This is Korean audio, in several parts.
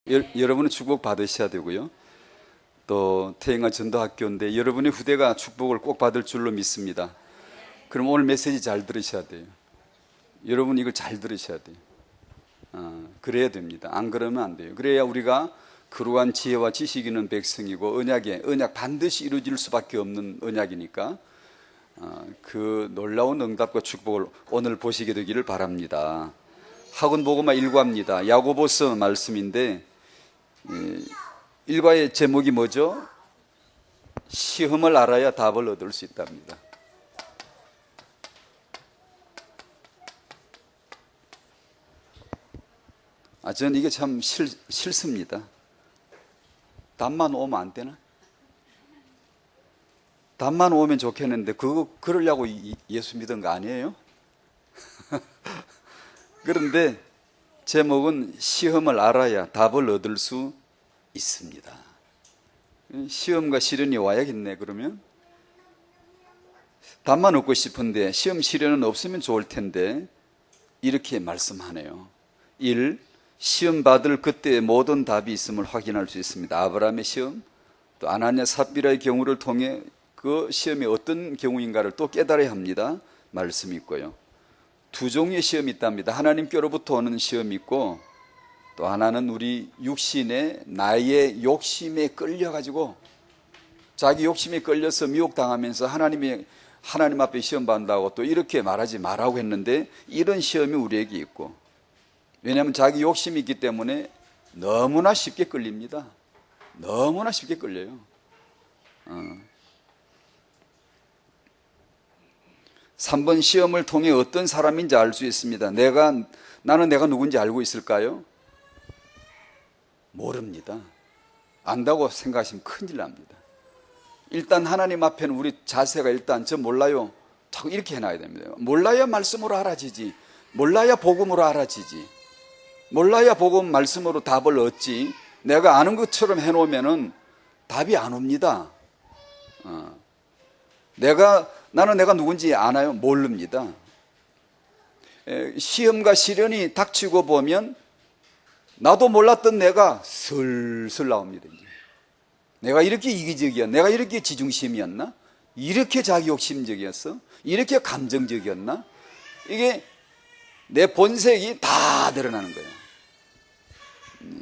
여러분은 축복 받으셔야 되고요. 또 태영아 전도학교인데 여러분의 후대가 축복을 꼭 받을 줄로 믿습니다. 그럼 오늘 메시지 잘 들으셔야 돼요. 여러분 이걸 잘 들으셔야 돼요. 그래야 됩니다. 안 그러면 안 돼요. 그래야 우리가 그러한 지혜와 지식 있는 백성이고 언약 반드시 이루어질 수밖에 없는 언약이니까 그 놀라운 응답과 축복을 오늘 보시게 되기를 바랍니다. 학원보고만 일과입니다. 야고보서 말씀인데 일과의 제목이 뭐죠? 시험을 알아야 답을 얻을 수 있답니다. 저는 이게 참 싫습니다. 답만 오면 안 되나? 답만 오면 좋겠는데 그러려고 예수 믿은 거 아니에요? 그런데 제목은 시험을 알아야 답을 얻을 수 있습니다. 시험과 시련이 와야겠네. 그러면 답만 얻고 싶은데 시험 시련은 없으면 좋을 텐데 이렇게 말씀하네요. 1. 시험 받을 그때의 모든 답이 있음을 확인할 수 있습니다. 아브라함의 시험, 또 아나니아 삽비라의 경우를 통해 그 시험이 어떤 경우인가를 또 깨달아야 합니다. 말씀이 있고요. 두 종류의 시험이 있답니다. 하나님께로부터 오는 시험이 있고 또 하나는 우리 육신의 나의 욕심에 끌려가지고 자기 욕심에 끌려서 미혹당하면서 하나님 앞에 시험 받는다고 또 이렇게 말하지 말라고 했는데 이런 시험이 우리에게 있고, 왜냐하면 자기 욕심이 있기 때문에 너무나 쉽게 끌립니다. 너무나 쉽게 끌려요. 3번 시험을 통해 어떤 사람인지 알 수 있습니다. 나는 내가 누군지 알고 있을까요? 모릅니다. 안다고 생각하시면 큰일 납니다. 일단 하나님 앞에는 우리 자세가 일단 저 몰라요. 자꾸 이렇게 해놔야 됩니다. 몰라야 말씀으로 알아지지. 몰라야 복음으로 알아지지. 몰라야 복음 말씀으로 답을 얻지. 내가 아는 것처럼 해놓으면은 답이 안 옵니다. 나는 내가 누군지 아나요? 모릅니다. 시험과 시련이 닥치고 보면 나도 몰랐던 내가 슬슬 나옵니다. 이제. 내가 이렇게 이기적이었나? 내가 이렇게 지중심이었나? 이렇게 자기욕심적이었어? 이렇게 감정적이었나? 이게 내 본색이 다 드러나는 거예요.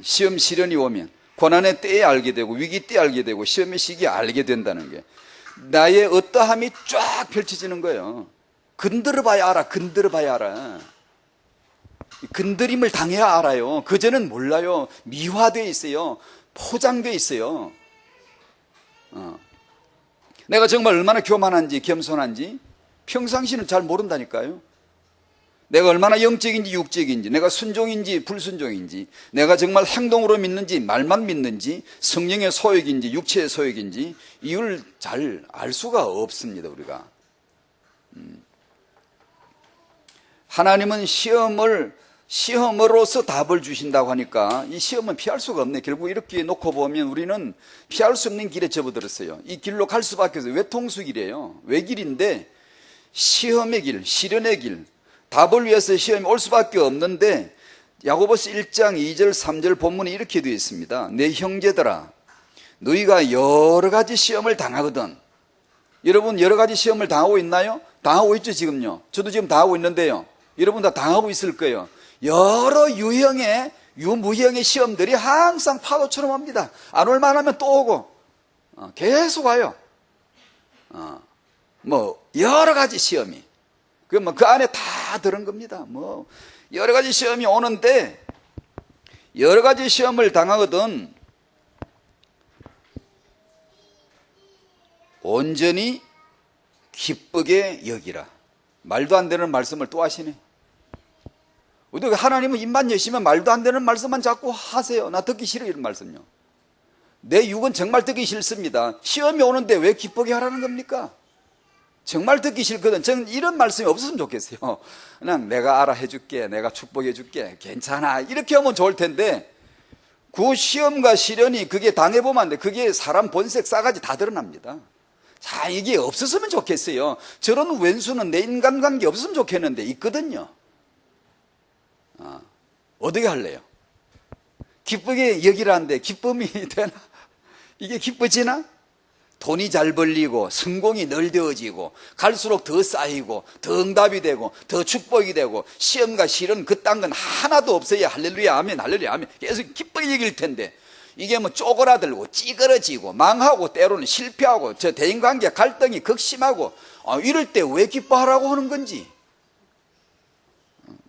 시험 시련이 오면 고난의 때에 알게 되고 위기 때에 알게 되고 시험의 시기에 알게 된다는 게 나의 어떠함이 쫙 펼쳐지는 거예요. 건드려봐야 알아. 건드려봐야 알아. 건드림을 당해야 알아요. 그전엔 몰라요. 미화되어 있어요. 포장되어 있어요. 내가 정말 얼마나 교만한지 겸손한지 평상시는 잘 모른다니까요. 내가 얼마나 영적인지 육적인지, 내가 순종인지 불순종인지, 내가 정말 행동으로 믿는지 말만 믿는지, 성령의 소욕인지 육체의 소욕인지 이걸 잘 알 수가 없습니다. 우리가 하나님은 시험으로서 답을 주신다고 하니까 이 시험은 피할 수가 없네. 결국 이렇게 놓고 보면 우리는 피할 수 없는 길에 접어들었어요. 이 길로 갈 수밖에 없어요. 외통수길이에요. 외길인데 시험의 길, 시련의 길, 답을 위해서 시험이 올 수밖에 없는데 야고보서 1장 2절 3절 본문에 이렇게 되어 있습니다. 내 형제들아, 너희가 여러 가지 시험을 당하거든. 여러분 여러 가지 시험을 당하고 있나요? 당하고 있죠. 지금요. 저도 지금 당하고 있는데요. 여러분 다 당하고 있을 거예요. 여러 유무형의 시험들이 항상 파도처럼 옵니다. 안 올만 하면 또 오고 계속 와요. 여러 가지 시험이 그 안에 다 들은 겁니다. 여러 가지 시험이 오는데 여러 가지 시험을 당하거든 온전히 기쁘게 여기라. 말도 안 되는 말씀을 또 하시네. 하나님은 입만 여시면 말도 안 되는 말씀만 자꾸 하세요. 나 듣기 싫어 이런 말씀요. 내 육은 정말 듣기 싫습니다. 시험이 오는데 왜 기쁘게 하라는 겁니까? 정말 듣기 싫거든. 저는 이런 말씀이 없었으면 좋겠어요. 그냥 내가 알아 해줄게, 내가 축복해 줄게, 괜찮아 이렇게 하면 좋을 텐데 그 시험과 시련이 그게 당해보면 안 돼. 그게 사람 본색 싸가지 다 드러납니다. 자, 이게 없었으면 좋겠어요. 저런 왼수는 내 인간관계 없었으면 좋겠는데 있거든요. 어떻게 할래요? 기쁘게 여기라는데 기쁨이 되나? 이게 기뻐지나? 돈이 잘 벌리고 성공이 널되어지고 갈수록 더 쌓이고 더 응답이 되고 더 축복이 되고 시험과 실은 그딴 건 하나도 없어야 할렐루야 아멘 할렐루야 아멘 계속 기쁘게 여길 텐데 이게 뭐 쪼그라들고 찌그러지고 망하고 때로는 실패하고 저 대인관계 갈등이 극심하고 이럴 때 왜 기뻐하라고 하는 건지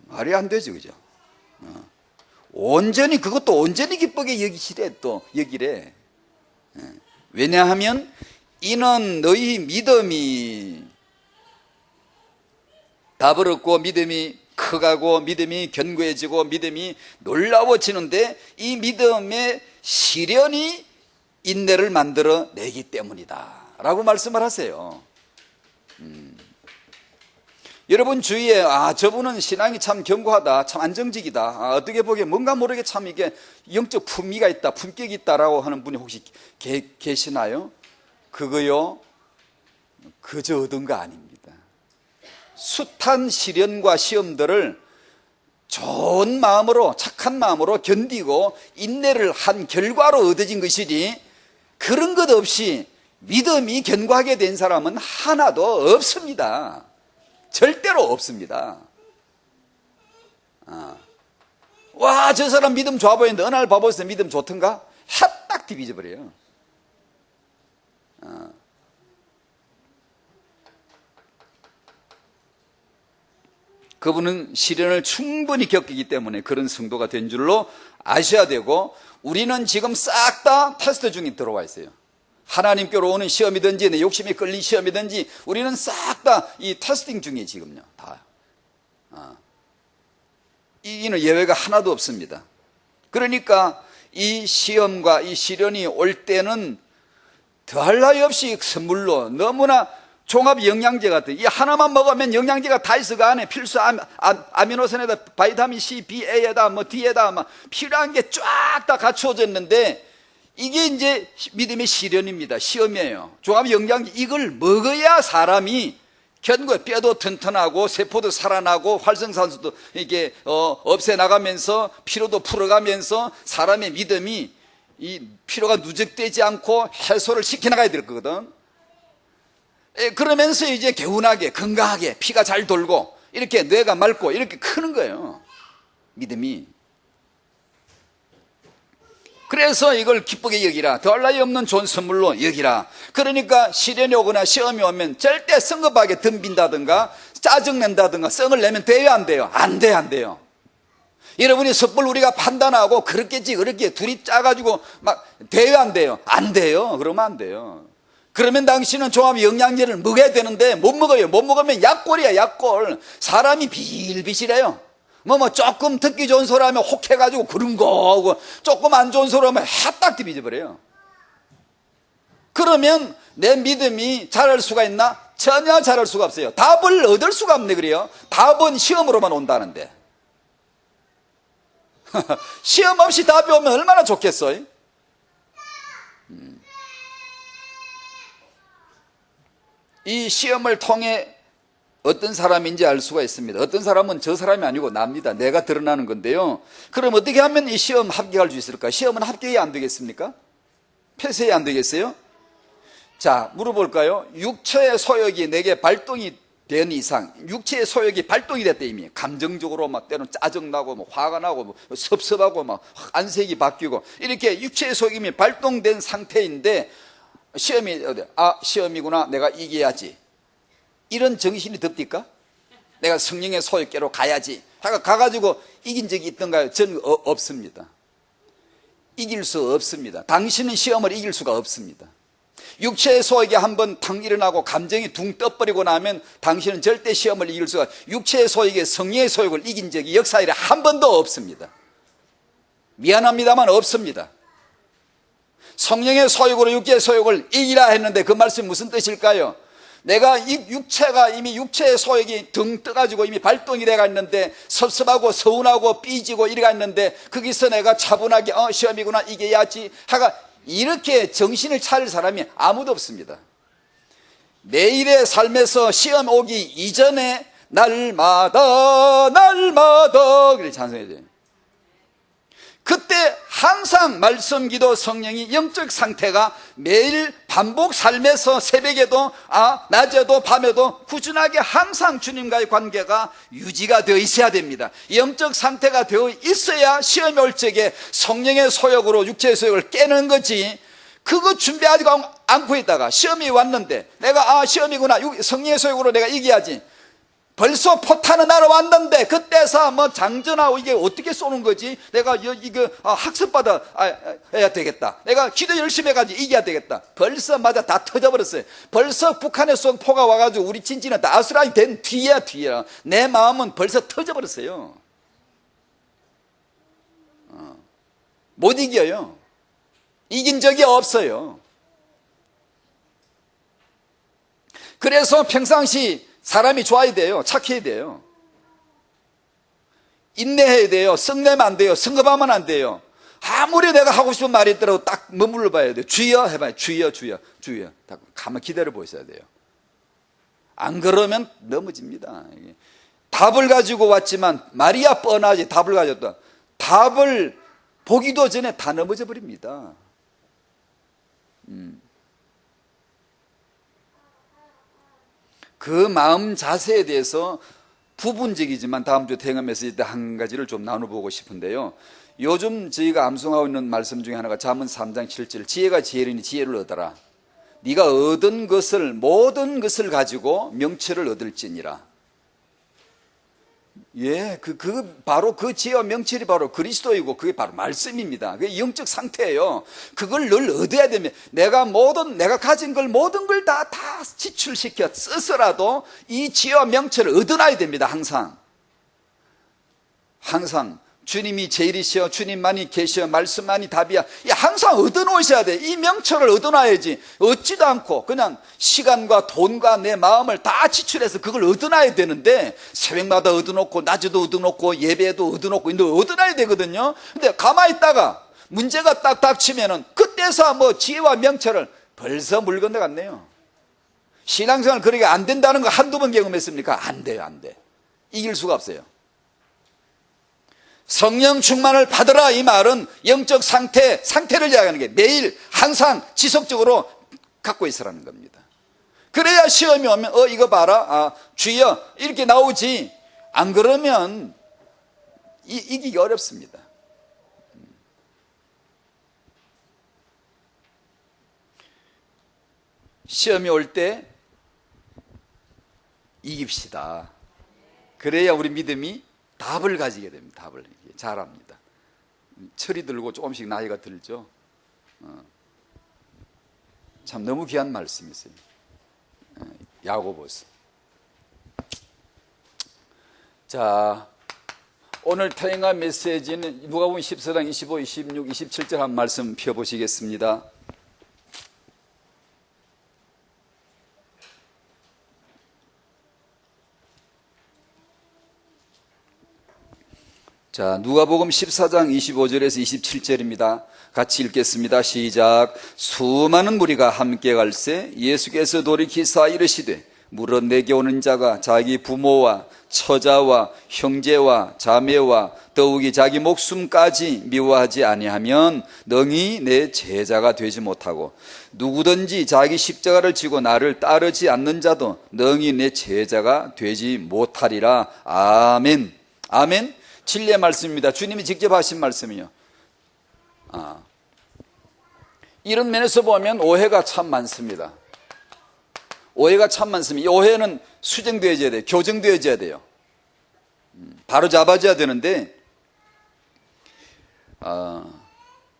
말이 안 되죠, 그죠? 온전히 그것도 온전히 기쁘게 여기시래 또 여기래. 왜냐하면 이는 너희 믿음이 다버렸고 믿음이 커가고 믿음이 견고해지고 믿음이 놀라워지는데 이 믿음의 시련이 인내를 만들어 내기 때문이다 라고 말씀을 하세요. 여러분 주위에 저분은 신앙이 참 견고하다 참 안정적이다 어떻게 보기에 뭔가 모르게 참 이게 영적 품위가 있다 품격이 있다라고 하는 분이 혹시 계시나요? 그거요 그저 얻은 거 아닙니다. 숱한 시련과 시험들을 좋은 마음으로 착한 마음으로 견디고 인내를 한 결과로 얻어진 것이니 그런 것 없이 믿음이 견고하게 된 사람은 하나도 없습니다. 절대로 없습니다. 와, 저 사람 믿음 좋아 보이는데 어느 날 봐보세요. 믿음 좋던가? 핫딱 뒤집어버려요. 그분은 시련을 충분히 겪기 때문에 그런 성도가 된 줄로 아셔야 되고 우리는 지금 싹 다 테스트 중에 들어와 있어요. 하나님께로 오는 시험이든지 내 욕심이 끌린 시험이든지 우리는 싹 다 이 테스팅 중에 지금요 다. 이는 예외가 하나도 없습니다. 그러니까 이 시험과 이 시련이 올 때는 더할 나위 없이 선물로 너무나 종합 영양제 같은 이 하나만 먹으면 영양제가 다 있어 그 안에 필수 아미노산에다 바이타민 C, BA에다 뭐 D에다 막 필요한 게 쫙 다 갖추어져 있는데 이게 이제 믿음의 시련입니다. 시험이에요. 종합 영양제 이걸 먹어야 사람이 견고해 뼈도 튼튼하고 세포도 살아나고 활성산소도 이게 없애 나가면서 피로도 풀어가면서 사람의 믿음이 이 피로가 누적되지 않고 해소를 시켜나가야 될 거거든. 그러면서 이제 개운하게 건강하게 피가 잘 돌고 이렇게 뇌가 맑고 이렇게 크는 거예요. 믿음이. 그래서 이걸 기쁘게 여기라. 더할 나위 없는 좋은 선물로 여기라. 그러니까 시련이 오거나 시험이 오면 절대 성급하게 덤빈다든가 짜증낸다든가 성을 내면 돼요 안 돼요? 안 돼요 안 돼요. 여러분이 섣불 우리가 판단하고 그렇겠지 그렇게 둘이 짜가지고 막 돼요 안 돼요? 안 돼요. 그러면 안 돼요. 그러면 당신은 종합 영양제를 먹어야 되는데 못 먹어요. 못 먹으면 약골이야 약골. 사람이 비실비실해요. 뭐 조금 듣기 좋은 소리 하면 혹해가지고 그런 거고 조금 안 좋은 소리 하면 핫딱 뒤집어버려요. 그러면 내 믿음이 자랄 수가 있나? 전혀 자랄 수가 없어요. 답을 얻을 수가 없네 그래요. 답은 시험으로만 온다는데 시험 없이 답이 오면 얼마나 좋겠어요? 이 시험을 통해 어떤 사람인지 알 수가 있습니다. 어떤 사람은 저 사람이 아니고 납니다. 내가 드러나는 건데요. 그럼 어떻게 하면 이 시험 합격할 수 있을까? 시험은 합격이 안 되겠습니까? 폐쇄이 안 되겠어요? 자, 물어볼까요? 육체의 소욕이 내게 발동이 된 이상, 육체의 소욕이 발동이 됐다 이미. 감정적으로 막 때로는 짜증나고 뭐 화가 나고 뭐 섭섭하고 막 안색이 바뀌고 이렇게 육체의 소욕이 발동된 상태인데 시험이 시험이구나 내가 이겨야지 이런 정신이 듭니까? 내가 성령의 소욕께로 가야지 가가지고 이긴 적이 있던가요? 저는 없습니다. 이길 수 없습니다. 당신은 시험을 이길 수가 없습니다. 육체의 소욕이 한번 탕 일어나고 감정이 둥 떠버리고 나면 당신은 절대 시험을 이길 수가 육체의 소욕에 성령의 소욕을 이긴 적이 역사 일에 한 번도 없습니다. 미안합니다만 없습니다. 성령의 소욕으로 육체의 소욕을 이기라 했는데 그 말씀이 무슨 뜻일까요? 내가 이 육체가 이미 육체의 소욕이 등 떠가지고 이미 발동이 돼가 있는데 섭섭하고 서운하고 삐지고 이래가 있는데 거기서 내가 차분하게 시험이구나 이겨야지 하가 이렇게 정신을 차릴 사람이 아무도 없습니다. 내일의 삶에서 시험 오기 이전에 날마다 그렇게 찬송해야 돼요. 그때 항상 말씀, 기도, 성령이 영적 상태가 매일 반복 삶에서 새벽에도 낮에도 밤에도 꾸준하게 항상 주님과의 관계가 유지가 되어 있어야 됩니다. 영적 상태가 되어 있어야 시험이 올 적에 성령의 소욕으로 육체의 소욕을 깨는 거지, 그거 준비하지 않고 있다가 시험이 왔는데 내가 시험이구나, 성령의 소욕으로 내가 이겨야지, 벌써 포탄은 날아왔는데 그때서 뭐 장전하고 이게 어떻게 쏘는 거지, 내가 이거 학습받아 해야 되겠다, 내가 기도 열심히 해가지고 이겨야 되겠다, 벌써 맞아 다 터져버렸어요. 벌써 북한에 쏜 포가 와가지고 우리 진지는 다 아수라이 된 뒤야. 내 마음은 벌써 터져버렸어요. 못 이겨요. 이긴 적이 없어요. 그래서 평상시 사람이 좋아야 돼요. 착해야 돼요. 인내해야 돼요. 썩내면 안 돼요. 성급하면 안 돼요. 아무리 내가 하고 싶은 말이 있더라도 딱 머물러 봐야 돼요. 주여 해봐요. 주여. 가만히 기다려 보셔야 돼요. 안 그러면 넘어집니다. 답을 가지고 왔지만 말이야 뻔하지 답을 가졌다. 답을 보기도 전에 다 넘어져 버립니다. 그 마음 자세에 대해서 부분적이지만 다음 주 태영 메시지 때 한 가지를 좀 나눠보고 싶은데요. 요즘 저희가 암송하고 있는 말씀 중에 하나가 잠언 3장 7절, 지혜가 지혜리니 지혜를 얻어라. 네가 얻은 것을, 모든 것을 가지고 명철을 얻을지니라. 예, 바로 그 지혜와 명철이 바로 그리스도이고 그게 바로 말씀입니다. 그게 영적 상태예요. 그걸 늘 얻어야 됩니다. 내가 가진 걸 모든 걸 다 지출시켜 써서라도 이 지혜와 명철을 얻어놔야 됩니다. 항상 주님이 제일이시여, 주님만이 계시여, 말씀만이 답이야. 항상 얻어놓으셔야 돼. 이 명철을 얻어놔야지. 얻지도 않고 그냥 시간과 돈과 내 마음을 다 지출해서 그걸 얻어놔야 되는데, 새벽마다 얻어놓고 낮에도 얻어놓고 예배에도 얻어놓고 얻어놔야 되거든요. 근데 가만히 있다가 문제가 딱 닥치면은 그때서 뭐 지혜와 명철을 벌써 물 건너갔네요. 신앙생활 그렇게 안 된다는 거 한두 번 경험했습니까? 안 돼요. 이길 수가 없어요. 성령 충만을 받으라, 이 말은 영적 상태를 이야기하는 게 매일 항상 지속적으로 갖고 있으라는 겁니다. 그래야 시험이 오면 이거 봐라, 주여 이렇게 나오지, 안 그러면 이기기 어렵습니다. 시험이 올 때 이깁시다. 그래야 우리 믿음이 답을 가지게 됩니다. 답을 잘합니다. 철이 들고 조금씩 나이가 들죠. 참 너무 귀한 말씀이세요. 야고보서. 자, 오늘 태영아 메시지는 누가복음 14장 25, 26, 27절 한 말씀 펴보시겠습니다. 자, 누가복음 14장 25절에서 27절입니다. 같이 읽겠습니다. 시작. 수많은 무리가 함께 갈새 예수께서 돌이키사 이르시되, 물어 내게 오는 자가 자기 부모와 처자와 형제와 자매와 더욱이 자기 목숨까지 미워하지 아니하면 능히 내 제자가 되지 못하고, 누구든지 자기 십자가를 지고 나를 따르지 않는 자도 능히 내 제자가 되지 못하리라. 아멘. 아멘. 진리의 말씀입니다. 주님이 직접 하신 말씀이요. 이런 면에서 보면 오해가 참 많습니다. 이 오해는 수정되어져야 돼요. 교정되어져야 돼요. 바로 잡아져야 되는데,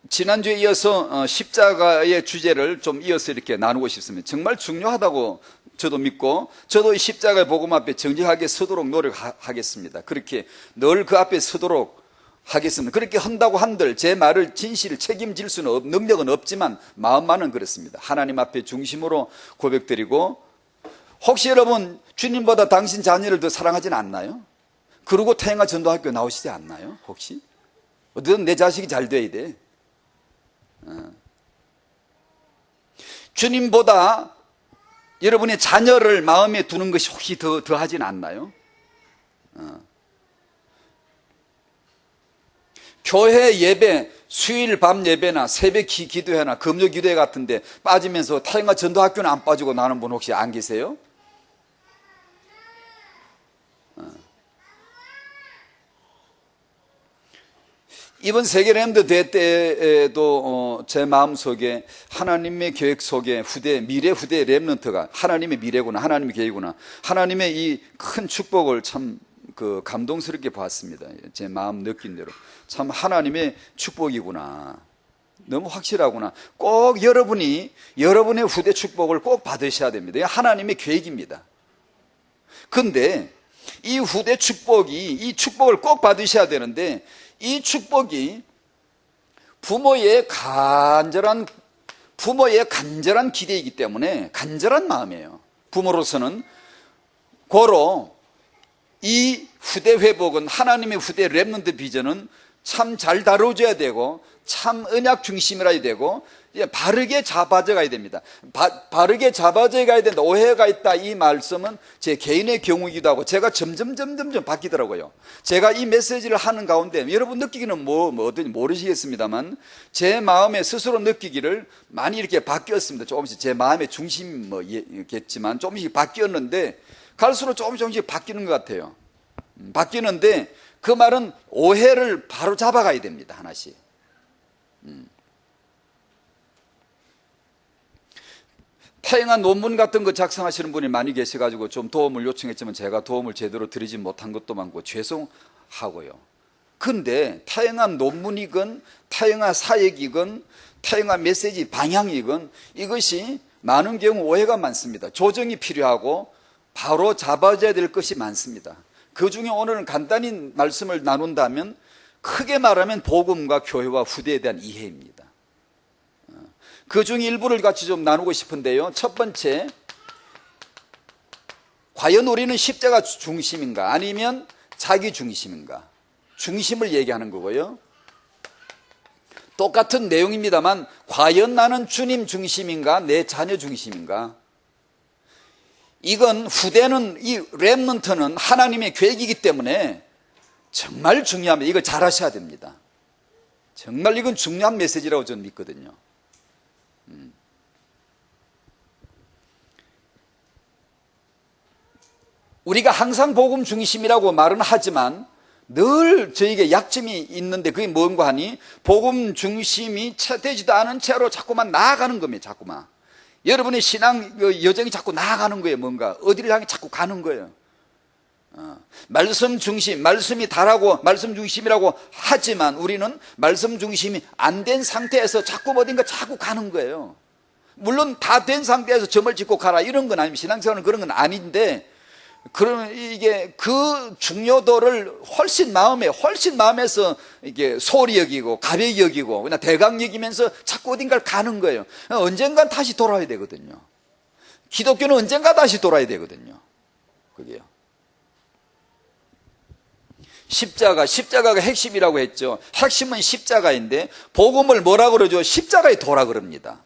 지난주에 이어서 십자가의 주제를 좀 이어서 이렇게 나누고 싶습니다. 정말 중요하다고 저도 믿고, 저도 이 십자가의 복음 앞에 정직하게 서도록 노력하겠습니다. 그렇게 늘 그 앞에 서도록 하겠습니다. 그렇게 한다고 한들 제 말을 진실을 책임질 수는 능력은 없지만 마음만은 그렇습니다. 하나님 앞에 중심으로 고백드리고, 혹시 여러분 주님보다 당신 자녀를 더 사랑하진 않나요? 그러고 태영아 전도학교 나오시지 않나요? 혹시? 어쨌든 내 자식이 잘 돼야 돼. 주님보다 여러분의 자녀를 마음에 두는 것이 혹시 더 하진 않나요? 교회 예배, 수요일 밤 예배나 새벽 기도회나 금요 기도회 같은데 빠지면서 타영아 전도학교는 안 빠지고 나는 분 혹시 안 계세요? 이번 세계 렘넌트 대회 때에도 제 마음속에 하나님의 계획 속에 미래 후대 렘넌트가 하나님의 미래구나, 하나님의 계획이구나, 하나님의 이 큰 축복을 참 감동스럽게 봤습니다. 제 마음 느낀 대로 참 하나님의 축복이구나, 너무 확실하구나. 꼭 여러분의 후대 축복을 꼭 받으셔야 됩니다. 하나님의 계획입니다. 근데 이 후대 축복이, 이 축복을 꼭 받으셔야 되는데, 이 축복이 부모의 간절한 기대이기 때문에 간절한 마음이에요. 부모로서는 고로 이 후대 회복은, 하나님의 후대 렘넌트 비전은 참 잘 다뤄줘야 되고, 참 언약 중심이라야 되고, 바르게 잡아져 가야 됩니다. 바르게 잡아져 가야 된다. 오해가 있다, 이 말씀은 제 개인의 경우이기도 하고, 제가 점점 바뀌더라고요. 제가 이 메시지를 하는 가운데 여러분 느끼기는 어떤지 모르시겠습니다만, 제 마음에 스스로 느끼기를 많이 이렇게 바뀌었습니다. 조금씩 제 마음의 중심이겠지만 조금씩 바뀌었는데, 갈수록 조금씩 바뀌는 것 같아요. 바뀌는데 그 말은 오해를 바로 잡아가야 됩니다. 하나씩. 다양한 논문 같은 거 작성하시는 분이 많이 계셔가지고 좀 도움을 요청했지만 제가 도움을 제대로 드리지 못한 것도 많고 죄송하고요. 근데 다양한 논문이건 다양한 사역이건 다양한 메시지 방향이건 이것이 많은 경우 오해가 많습니다. 조정이 필요하고 바로 잡아줘야 될 것이 많습니다. 그 중에 오늘은 간단히 말씀을 나눈다면, 크게 말하면 복음과 교회와 후대에 대한 이해입니다. 그 중에 일부를 같이 좀 나누고 싶은데요. 첫 번째, 과연 우리는 십자가 중심인가 아니면 자기 중심인가? 중심을 얘기하는 거고요. 똑같은 내용입니다만, 과연 나는 주님 중심인가 내 자녀 중심인가? 이건 후대는, 이 렘넌트는 하나님의 계획이기 때문에 정말 중요합니다. 이걸 잘 하셔야 됩니다. 정말 이건 중요한 메시지라고 저는 믿거든요. 우리가 항상 복음 중심이라고 말은 하지만 늘 저에게 약점이 있는데, 그게 뭔가 하니 복음 중심이 되지도 않은 채로 자꾸만 나아가는 겁니다. 자꾸만 여러분의 신앙 여정이 자꾸 나아가는 거예요. 뭔가 어디를 향해 자꾸 가는 거예요. 말씀 중심, 말씀이 다라고 말씀 중심이라고 하지만 우리는 말씀 중심이 안 된 상태에서 자꾸 어딘가 자꾸 가는 거예요. 물론 다 된 상태에서 점을 찍고 가라 이런 건 아닙니다. 신앙생활은 그런 건 아닌데, 그러면 이게 그 중요도를 훨씬 마음에서 이게 소홀히 여기고 가벼이 여기고 그냥 대강 여기면서 자꾸 어딘가를 가는 거예요. 언젠간 다시 돌아야 되거든요. 기독교는 언젠가 다시 돌아야 되거든요. 그게요. 십자가가 핵심이라고 했죠. 핵심은 십자가인데 복음을 뭐라 그러죠? 십자가의 도라 그럽니다.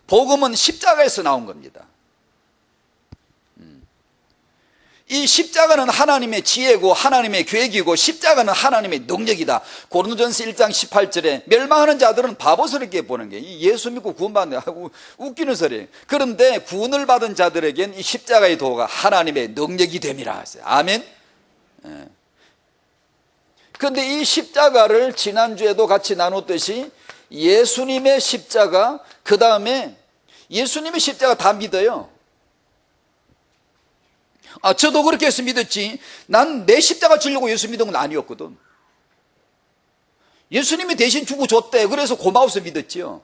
복음은 십자가에서 나온 겁니다. 이 십자가는 하나님의 지혜고 하나님의 계획이고 십자가는 하나님의 능력이다. 고린도전서 1장 18절에 멸망하는 자들은 바보스럽게 보는 게, 예수 믿고 구원받는 하고 웃기는 소리예요. 그런데 구원을 받은 자들에겐 이 십자가의 도가 하나님의 능력이 됨이라 하세요. 아멘. 그런데 이 십자가를 지난주에도 같이 나눴듯이 예수님의 십자가, 그 다음에 예수님의 십자가 다 믿어요. 저도 그렇게 해서 믿었지. 난 내 십자가 지려고 예수 믿은 건 아니었거든. 예수님이 대신 주고 줬대. 그래서 고마워서 믿었지요.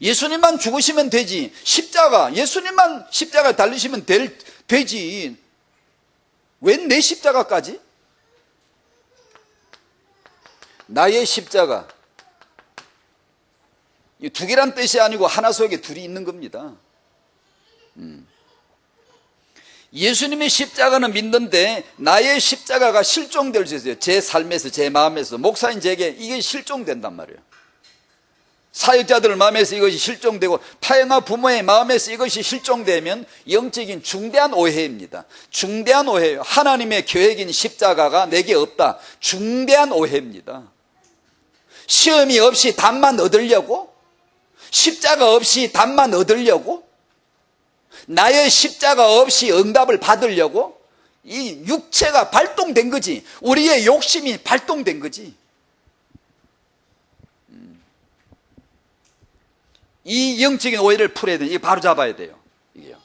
예수님만 죽으시면 되지. 예수님만 십자가 달리시면 되지. 웬 내 십자가까지? 나의 십자가. 두 개란 뜻이 아니고 하나 속에 둘이 있는 겁니다. 예수님의 십자가는 믿는데 나의 십자가가 실종될 수 있어요. 제 삶에서, 제 마음에서. 목사인 제게 이게 실종된단 말이에요. 사역자들 마음에서 이것이 실종되고 타영아 부모의 마음에서 이것이 실종되면 영적인 중대한 오해입니다. 중대한 오해예요. 하나님의 계획인 십자가가 내게 없다. 중대한 오해입니다. 시험이 없이 답만 얻으려고, 십자가 없이 답만 얻으려고, 나의 십자가 없이 응답을 받으려고 이 육체가 발동된 거지. 우리의 욕심이 발동된 거지. 이 영적인 오해를 풀어야 돼요. 이거 바로 잡아야 돼요. 이게요.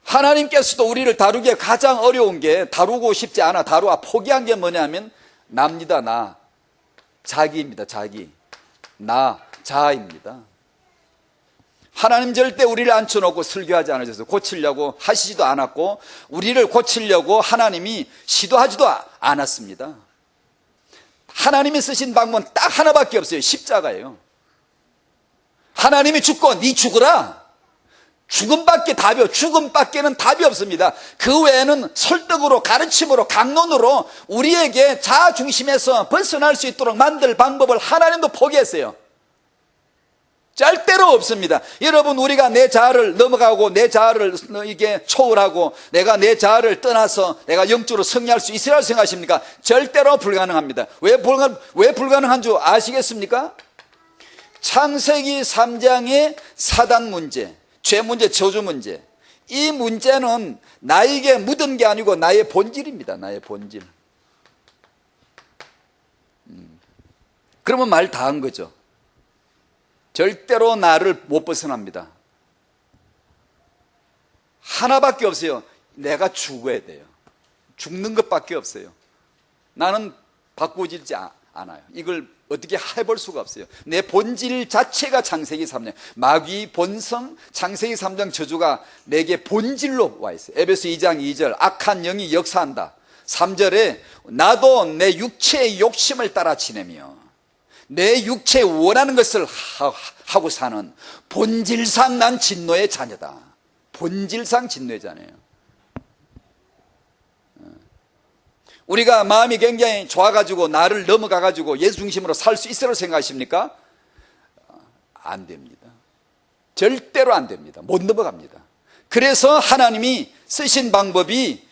하나님께서도 우리를 다루기에 가장 어려운 게, 다루고 싶지 않아 포기한 게 뭐냐면 납니다. 나, 자기입니다. 자기, 나, 자아입니다. 하나님 절대 우리를 앉혀놓고 설교하지 않으셔서 고치려고 하시지도 않았고, 우리를 고치려고 하나님이 시도하지도 않았습니다. 하나님이 쓰신 방법은 딱 하나밖에 없어요. 십자가예요. 하나님이 죽고 네 죽으라. 죽음밖에 답이 없어요. 죽음밖에는 답이 없습니다. 그 외에는 설득으로, 가르침으로, 강론으로 우리에게 자아중심에서 벗어날 수 있도록 만들 방법을 하나님도 포기했어요. 절대로 없습니다. 여러분, 우리가 내 자아를 넘어가고 내 자아를 이게 초월하고 내가 내 자아를 떠나서 내가 영적으로 승리할 수 있으라고 생각하십니까? 절대로 불가능합니다. 왜 불가능한 줄 아시겠습니까? 창세기 3장의 사단 문제, 죄 문제, 저주 문제, 이 문제는 나에게 묻은 게 아니고 나의 본질입니다. 나의 본질. 그러면 말 다 한 거죠. 절대로 나를 못 벗어납니다. 하나밖에 없어요. 내가 죽어야 돼요. 죽는 것밖에 없어요. 나는 바꾸어지지 않아요. 이걸 어떻게 해볼 수가 없어요. 내 본질 자체가 창세기 3장, 마귀 본성, 창세기 3장 저주가 내게 본질로 와 있어요. 에베소 2장 2절, 악한 영이 역사한다. 3절에 나도 내 육체의 욕심을 따라 지내며 내 육체에 원하는 것을 하고 사는 본질상 난 진노의 자녀다. 본질상 진노의 자녀예요. 우리가 마음이 굉장히 좋아가지고 나를 넘어가가지고 예수 중심으로 살 수 있으라고 생각하십니까? 안 됩니다. 절대로 안 됩니다. 못 넘어갑니다. 그래서 하나님이 쓰신 방법이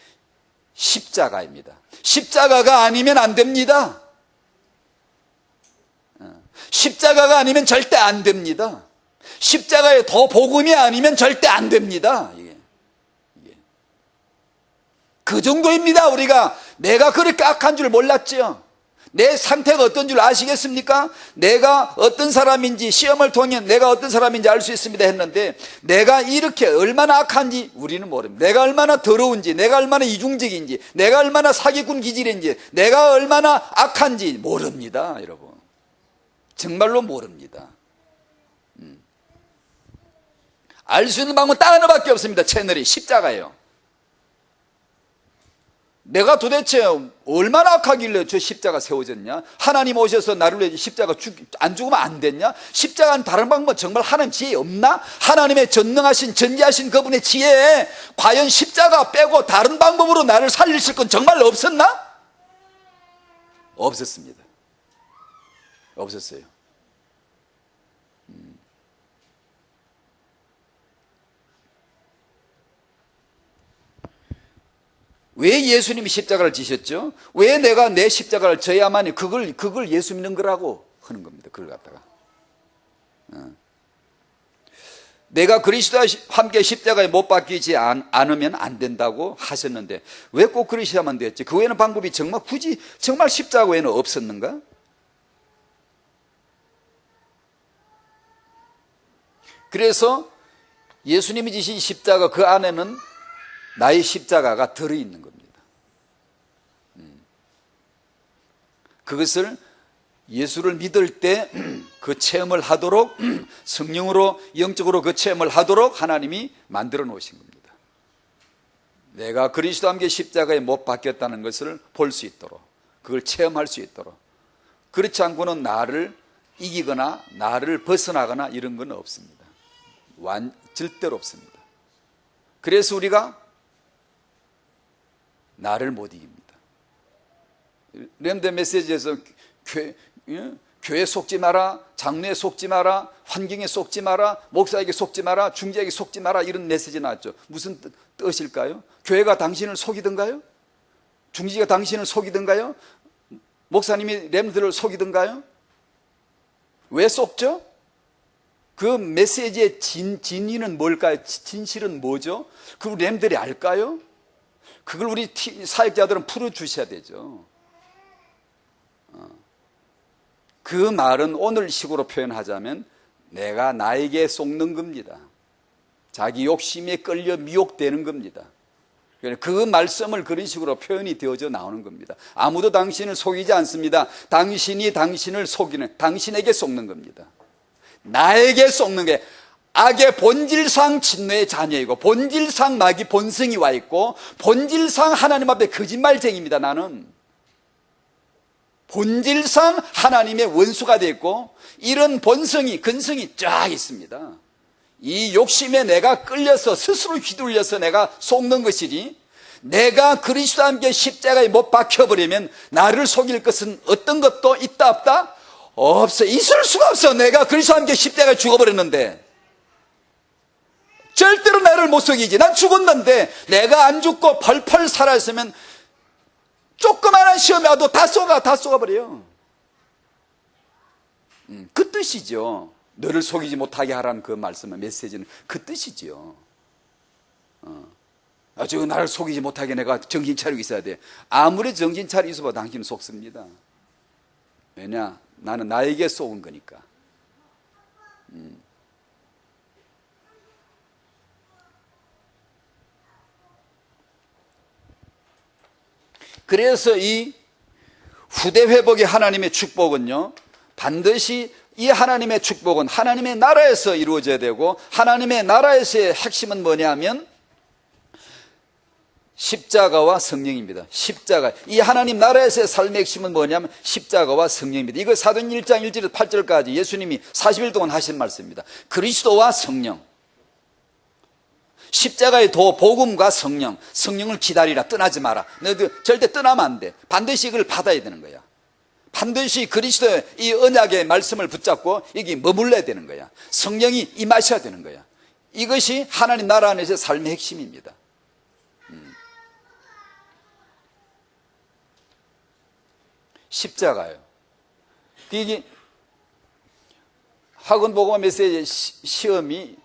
십자가입니다. 십자가가 아니면 안 됩니다. 십자가가 아니면 절대 안 됩니다. 십자가에 더 복음이 아니면 절대 안 됩니다. 이게. 그 정도입니다. 우리가 내가 그렇게 악한 줄 몰랐죠. 내 상태가 어떤 줄 아시겠습니까? 내가 어떤 사람인지 시험을 통해 내가 어떤 사람인지 알 수 있습니다 했는데, 내가 이렇게 얼마나 악한지 우리는 모릅니다. 내가 얼마나 더러운지, 내가 얼마나 이중적인지, 내가 얼마나 사기꾼 기질인지, 내가 얼마나 악한지 모릅니다. 여러분, 정말로 모릅니다. 알 수 있는 방법은 딱 하나밖에 없습니다. 채널이 십자가예요. 내가 도대체 얼마나 악하길래 저 십자가 세워졌냐? 하나님 오셔서 나를 위해 십자가 안 죽으면 안 됐냐? 십자가는 다른 방법, 정말 하나님 지혜 없나? 하나님의 전능하신 전지하신 그분의 지혜에 과연 십자가 빼고 다른 방법으로 나를 살리실 건 정말 없었나? 없었습니다. 없었어요. 왜 예수님이 십자가를 지셨죠? 왜 내가 내 십자가를 져야만이 그걸 예수 믿는 거라고 하는 겁니다. 그걸 갖다가 내가 그리스도와 함께 십자가에 못 박히지 않으면 안 된다고 하셨는데 왜 꼭 그러셔야만 됐지? 그 외에는 방법이 정말 굳이 정말 십자가 외에는 없었는가? 그래서 예수님이 지신 십자가 그 안에는 나의 십자가가 들어있는 겁니다. 그것을 예수를 믿을 때 그 체험을 하도록, 성령으로 영적으로 그 체험을 하도록 하나님이 만들어 놓으신 겁니다. 내가 그리스도와 함께 십자가에 못 박혔다는 것을 볼 수 있도록, 그걸 체험할 수 있도록. 그렇지 않고는 나를 이기거나 나를 벗어나거나 이런 건 없습니다. 절대로 없습니다. 그래서 우리가 나를 못 이깁니다. 렘드 메시지에서 예? 교회 속지 마라, 장로에 속지 마라, 환경에 속지 마라, 목사에게 속지 마라, 중재에게 속지 마라, 이런 메시지 나왔죠. 무슨 뜻일까요? 교회가 당신을 속이던가요? 중지가 당신을 속이던가요? 목사님이 렘들을 속이던가요? 왜 속죠? 그 메시지의 진위는 뭘까요? 진실은 뭐죠? 그걸 렘들이 알까요? 그걸 우리 사역자들은 풀어주셔야 되죠. 그 말은 오늘식으로 표현하자면 내가 나에게 속는 겁니다. 자기 욕심에 끌려 미혹되는 겁니다. 그 말씀을 그런 식으로 표현이 되어져 나오는 겁니다. 아무도 당신을 속이지 않습니다. 당신이 당신을 속이는, 당신에게 속는 겁니다. 나에게 속는 게 악의 본질상 진노의 자녀이고 본질상 마귀 본성이 와 있고 본질상 하나님 앞에 거짓말쟁이입니다. 나는 본질상 하나님의 원수가 되어 있고 이런 본성이 근성이 쫙 있습니다. 이 욕심에 내가 끌려서 스스로 휘둘려서 내가 속는 것이지, 내가 그리스도와 함께 십자가에 못 박혀버리면 나를 속일 것은 어떤 것도 있다 없다? 없어. 있을 수가 없어. 내가 그리스도와 함께 십자가에 죽어버렸는데 절대로 나를 못 속이지. 난 죽었는데 내가 안 죽고 펄펄 살아있으면 조그마한 시험에 와도 다 속아버려요. 그 뜻이죠. 너를 속이지 못하게 하라는 그 말씀의 메시지는 그 뜻이죠. 저 나를 속이지 못하게 내가 정신 차리고 있어야 돼. 아무리 정신 차리고 있어도 당신은 속습니다. 왜냐? 나는 나에게 속은 거니까. 그래서 이 후대 회복의 하나님의 축복은요, 반드시 이 하나님의 축복은 하나님의 나라에서 이루어져야 되고, 하나님의 나라에서의 핵심은 뭐냐면 십자가와 성령입니다. 십자가. 이 하나님 나라에서의 삶의 핵심은 뭐냐면 십자가와 성령입니다. 이거 사도행 1장 1절에서 8절까지 예수님이 40일 동안 하신 말씀입니다. 그리스도와 성령, 십자가의 도, 복음과 성령. 성령을 기다리라, 떠나지 마라. 너희들 절대 떠나면 안 돼. 반드시 이걸 받아야 되는 거야. 반드시 그리스도의 이 언약의 말씀을 붙잡고 여기 머물러야 되는 거야. 성령이 임하셔야 되는 거야. 이것이 하나님 나라 안에서의 삶의 핵심입니다. 십자가요. 이게 학원복음 메시지 시험이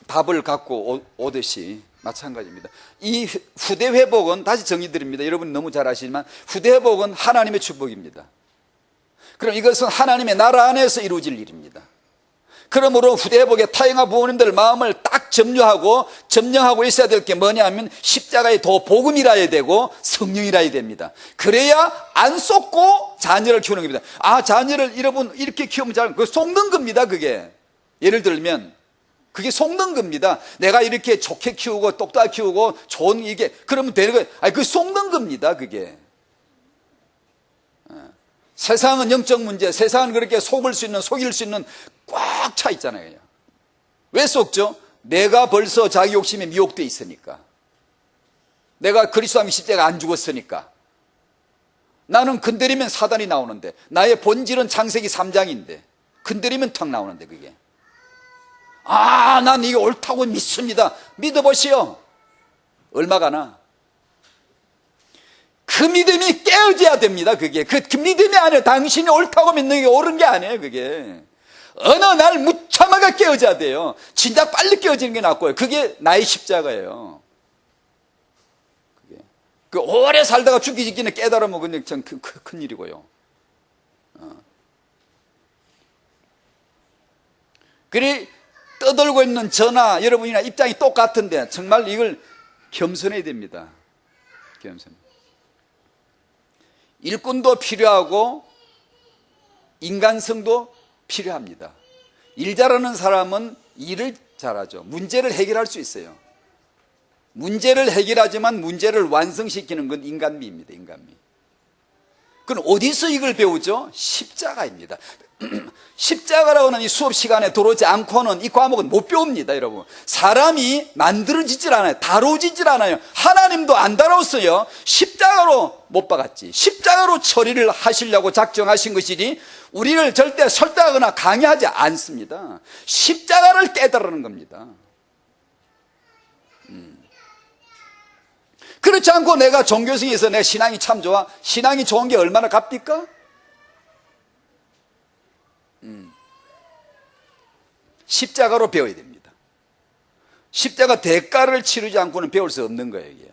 답을 갖고 오듯이 마찬가지입니다. 이 후대 회복은 다시 정의드립니다. 여러분 너무 잘 아시지만 후대 회복은 하나님의 축복입니다. 그럼 이것은 하나님의 나라 안에서 이루어질 일입니다. 그러므로 후대 회복의 타영아 부모님들 마음을 딱 점령하고 있어야 될 게 뭐냐면 십자가의 도, 복음이라야 되고 성령이라야 됩니다. 그래야 안 쏟고 자녀를 키우는 겁니다. 자녀를 여러분 이렇게 키우면 그거 속는 겁니다. 그게 예를 들면 그게 속는 겁니다. 내가 이렇게 좋게 키우고 똑똑하게 키우고 좋은 이게 그러면 되는 거예요. 그게 속는 겁니다. 그게 세상은 영적 문제, 세상은 그렇게 속일 수 있는 꽉 차 있잖아요. 왜 속죠? 내가 벌써 자기 욕심에 미혹되어 있으니까. 내가 그리스도 안에 십자가 안 죽었으니까. 나는 건드리면 사단이 나오는데, 나의 본질은 창세기 3장인데 건드리면 탁 나오는데, 그게 난 이게 옳다고 믿습니다. 믿어보시오. 얼마 가나? 그 믿음이 깨어져야 됩니다. 그게 그 믿음이 아니에요. 당신이 옳다고 믿는 게 옳은 게 아니에요. 그게 어느 날 무참하게 깨어져야 돼요. 진짜 빨리 깨어지는 게 낫고요. 그게 나의 십자가예요. 그게 그 오래 살다가 죽기 직전에 깨달으면 그냥 참 큰 일이고요. 그래 떠들고 있는 저나 여러분이나 입장이 똑같은데 정말 이걸 겸손해야 됩니다. 겸손. 일꾼도 필요하고 인간성도 필요합니다. 일 잘하는 사람은 일을 잘하죠. 문제를 해결할 수 있어요. 문제를 해결하지만 문제를 완성시키는 건 인간미입니다. 인간미. 그럼 어디서 이걸 배우죠? 십자가입니다. 십자가라고 하는 이 수업 시간에 들어오지 않고는 이 과목은 못 배웁니다. 여러분, 사람이 만들어지질 않아요. 다뤄지질 않아요. 하나님도 안 다뤘어요. 십자가로 못 박았지. 십자가로 처리를 하시려고 작정하신 것이니 우리를 절대 설득하거나 강요하지 않습니다. 십자가를 깨달으는 겁니다. 그렇지 않고 내가 종교성에서 내 신앙이 참 좋아, 신앙이 좋은 게 얼마나 값입니까? 십자가로 배워야 됩니다. 십자가 대가를 치르지 않고는 배울 수 없는 거예요. 이게요.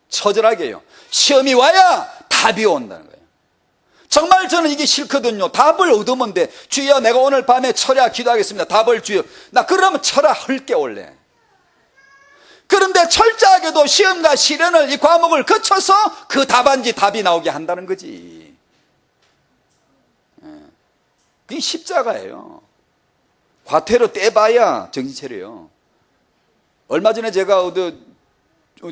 처절하게요. 시험이 와야 답이 온다는 거예요. 정말 저는 이게 싫거든요. 답을 얻으면 돼. 주여, 내가 오늘 밤에 철야 기도하겠습니다. 답을 주여. 나 그러면 철야 헐게 올래. 그런데 철저하게도 시험과 시련을, 이 과목을 거쳐서 그 답안지 답이 나오게 한다는 거지. 그게 십자가예요. 과태료 떼봐야 정신 차려요. 얼마 전에 제가 어디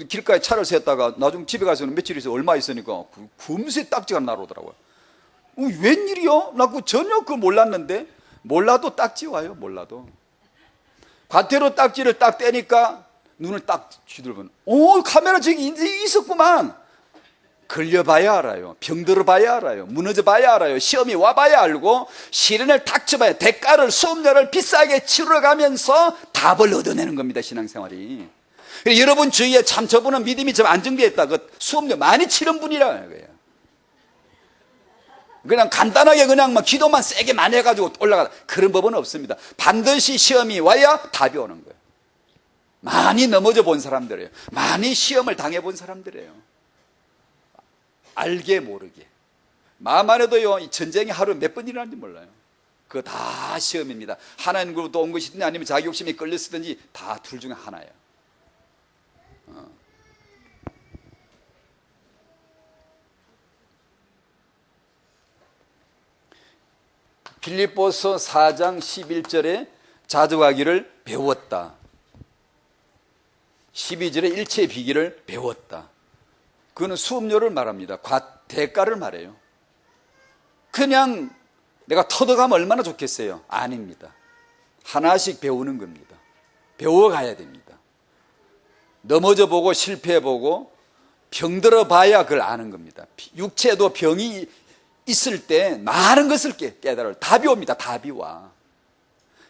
길가에 차를 세웠다가 나중 집에 가서는 며칠 있어 얼마 있으니까 금세 딱지가 날아오더라고요. 웬일이요? 나 전혀 그거 몰랐는데. 몰라도 딱지 와요. 몰라도. 과태료 딱지를 딱 떼니까 눈을 딱 쥐들면 카메라 저기 있었구만. 걸려봐야 알아요. 병들어봐야 알아요. 무너져봐야 알아요. 시험이 와봐야 알고 시련을 닥쳐봐야, 대가를, 수업료를 비싸게 치러가면서 답을 얻어내는 겁니다. 신앙생활이. 여러분 주위에 참 저분은 믿음이 좀 안정되어 있다, 그 수업료 많이 치른 분이라는 거예요. 그냥 간단하게 그냥 막 기도만 세게 많이 해가지고 올라가다, 그런 법은 없습니다. 반드시 시험이 와야 답이 오는 거예요. 많이 넘어져 본 사람들이에요. 많이 시험을 당해본 사람들이에요. 알게 모르게. 마음 안에도요, 이 전쟁이 하루에 몇 번 일어나는지 몰라요. 그거 다 시험입니다. 하나님으로부터 온 것이든지 아니면 자기 욕심이 끌렸든지 다 둘 중에 하나예요. 빌립보서 4장 11절에 자족하기를 배웠다. 12절에 일체의 비기를 배웠다. 그거는 수업료를 말합니다. 대가를 말해요. 그냥 내가 터득하면 얼마나 좋겠어요? 아닙니다. 하나씩 배우는 겁니다. 배워가야 됩니다. 넘어져 보고 실패해 보고 병들어 봐야 그걸 아는 겁니다. 육체도 병이 있을 때 많은 것을 깨달아요. 답이 옵니다. 답이 와.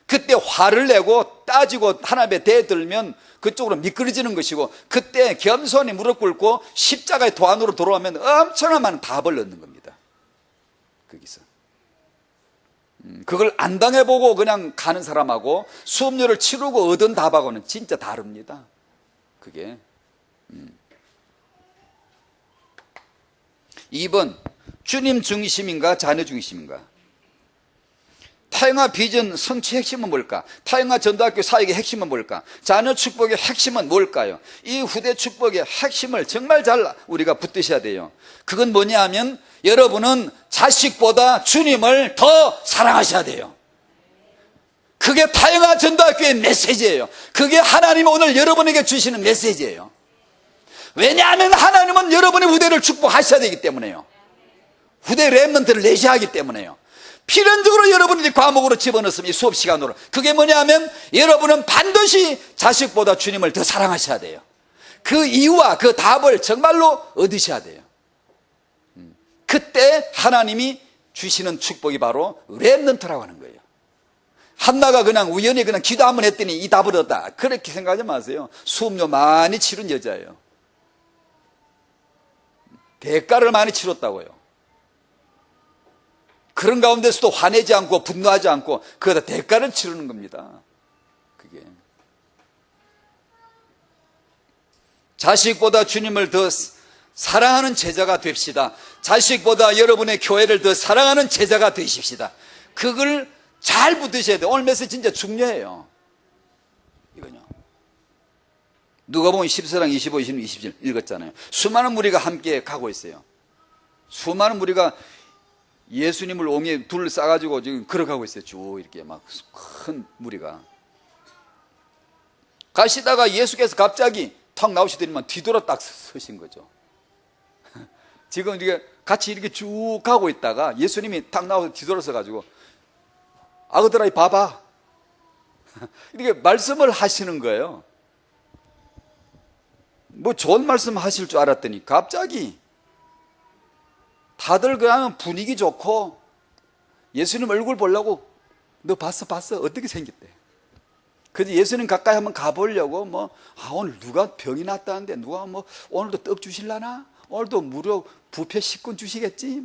그때 화를 내고 따지고 하나님에 대들면 그쪽으로 미끄러지는 것이고, 그때 겸손히 무릎 꿇고 십자가의 도안으로 돌아오면 엄청난 많은 답을 얻는 겁니다. 거기서. 그걸 안 당해보고 그냥 가는 사람하고 수업료를 치르고 얻은 답하고는 진짜 다릅니다. 그게. 2번, 주님 중심인가 자녀 중심인가? 타영아 비전 성취의 핵심은 뭘까? 타영아 전도학교 사역의 핵심은 뭘까? 자녀 축복의 핵심은 뭘까요? 이 후대 축복의 핵심을 정말 잘 우리가 붙드셔야 돼요. 그건 뭐냐 하면 여러분은 자식보다 주님을 더 사랑하셔야 돼요. 그게 타영아 전도학교의 메시지예요. 그게 하나님이 오늘 여러분에게 주시는 메시지예요. 왜냐하면 하나님은 여러분의 후대를 축복하셔야 되기 때문에요. 후대 렘넌트를 내셔야 하기 때문에요. 필연적으로 여러분이 과목으로 집어넣습니다. 이 수업 시간으로. 그게 뭐냐 하면 여러분은 반드시 자식보다 주님을 더 사랑하셔야 돼요. 그 이유와 그 답을 정말로 얻으셔야 돼요. 그때 하나님이 주시는 축복이 바로 렘넌트라고 하는 거예요. 한나가 그냥 우연히 그냥 기도 한번 했더니 이 답을 얻었다, 그렇게 생각하지 마세요. 수업료 많이 치른 여자예요. 대가를 많이 치렀다고요. 그런 가운데서도 화내지 않고 분노하지 않고 그거다 대가를 치르는 겁니다. 그게. 자식보다 주님을 더 사랑하는 제자가 됩시다. 자식보다 여러분의 교회를 더 사랑하는 제자가 되십시다. 그걸 잘 붙드셔야 돼요. 오늘 메시지 진짜 중요해요. 이거요. 누가복음 14장 25, 26, 27 읽었잖아요. 수많은 무리가 함께 가고 있어요. 수많은 무리가 예수님을 옹에 둘 싸가지고 지금 걸어가고 있어요. 쭉 이렇게 막 큰 무리가. 가시다가 예수께서 갑자기 턱 나오시더니만 뒤돌아 딱 서신 거죠. 지금 이게 같이 이렇게 쭉 가고 있다가 예수님이 탁 나와서 뒤돌아서 가지고 아그들아 봐봐. 이렇게 말씀을 하시는 거예요. 뭐 좋은 말씀 하실 줄 알았더니 갑자기 다들 그냥 분위기 좋고 예수님 얼굴 보려고 너 봤어? 어떻게 생겼대? 그래서 예수님 가까이 한번 가보려고 오늘 누가 병이 났다는데 누가 오늘도 떡 주실라나? 오늘도 무료 부페 식권 주시겠지?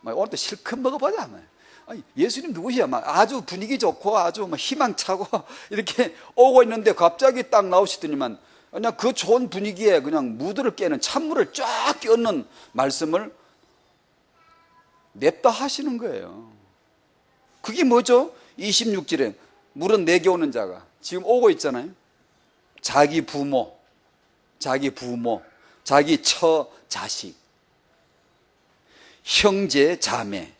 오늘도 실컷 먹어보자. 아니, 예수님 누구시야? 아주 분위기 좋고 아주 희망차고 이렇게 오고 있는데 갑자기 딱 나오시더니만 그냥 그 좋은 분위기에 그냥 무드를 깨는 찬물을 쫙 끼얹는 말씀을 냅다 하시는 거예요. 그게 뭐죠? 26절에 물은 내게 오는 자가 지금 오고 있잖아요. 자기 부모, 자기 처자식, 형제, 자매,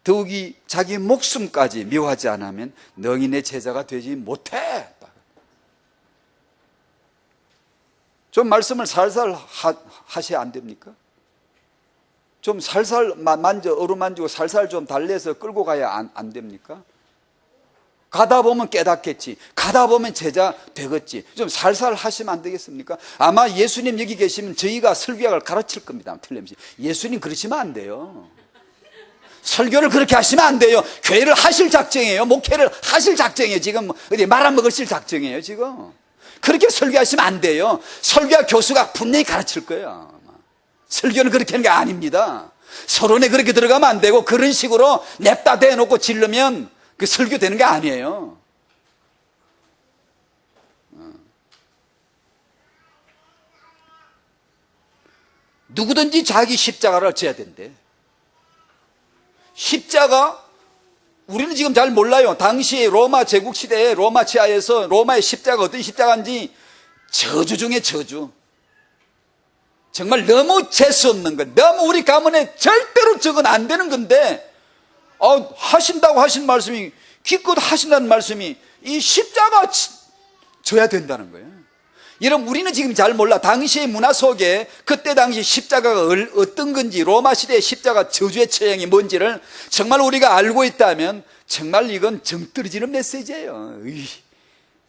더욱이 자기 목숨까지 미워하지 않으면 너희 내 제자가 되지 못해. 좀 말씀을 살살 하셔야 안 됩니까? 좀 살살 어루만지고 살살 좀 달래서 끌고 가야 안 됩니까? 가다 보면 깨닫겠지. 가다 보면 제자 되겠지. 좀 살살 하시면 안 되겠습니까? 아마 예수님 여기 계시면 저희가 설교학을 가르칠 겁니다. 틀림없이. 예수님 그러시면 안 돼요. 설교를 그렇게 하시면 안 돼요. 교회를 하실 작정이에요. 목회를 하실 작정이에요. 지금 어디 말아먹으실 작정이에요. 지금 그렇게 설교하시면 안 돼요. 설교학 교수가 분명히 가르칠 거예요. 설교는 그렇게 하는 게 아닙니다. 서론에 그렇게 들어가면 안 되고 그런 식으로 냅다 대놓고 질르면 그 설교 되는 게 아니에요. 누구든지 자기 십자가를 져야 된대. 십자가 우리는 지금 잘 몰라요. 당시 로마 제국 시대에 로마 치하에서 로마의 십자가 어떤 십자가인지 저주 중에 저주. 정말 너무 재수 없는 것, 너무 우리 가문에 절대로 적은 안 되는 건데 하신다고 하신 말씀이 기껏 하신다는 말씀이 이 십자가 져야 된다는 거예요. 여러분 우리는 지금 잘 몰라. 당시의 문화 속에 그때 당시 십자가가 어떤 건지 로마 시대의 십자가 저주의 처형이 뭔지를 정말 우리가 알고 있다면 정말 이건 정 떨어지는 메시지예요.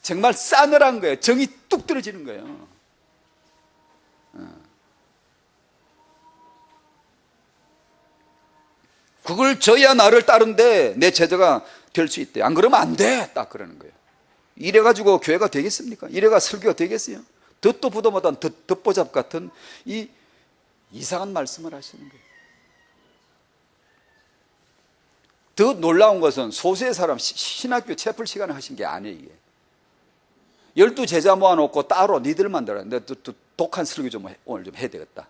정말 싸늘한 거예요. 정이 뚝 떨어지는 거예요. 그걸 져야 나를 따른데 내 제자가 될 수 있대. 안 그러면 안 돼. 딱 그러는 거예요. 이래가지고 교회가 되겠습니까? 이래가 설교가 되겠어요? 덧도 부도 못한 덧보잡 같은 이 이상한 말씀을 하시는 거예요. 더 놀라운 것은 소수의 사람 신학교 채플 시간에 하신 게 아니에요. 이게 12제자 모아놓고 따로 니들만 들어. 내가 또 독한 설교 좀 오늘 좀 해야 되겠다.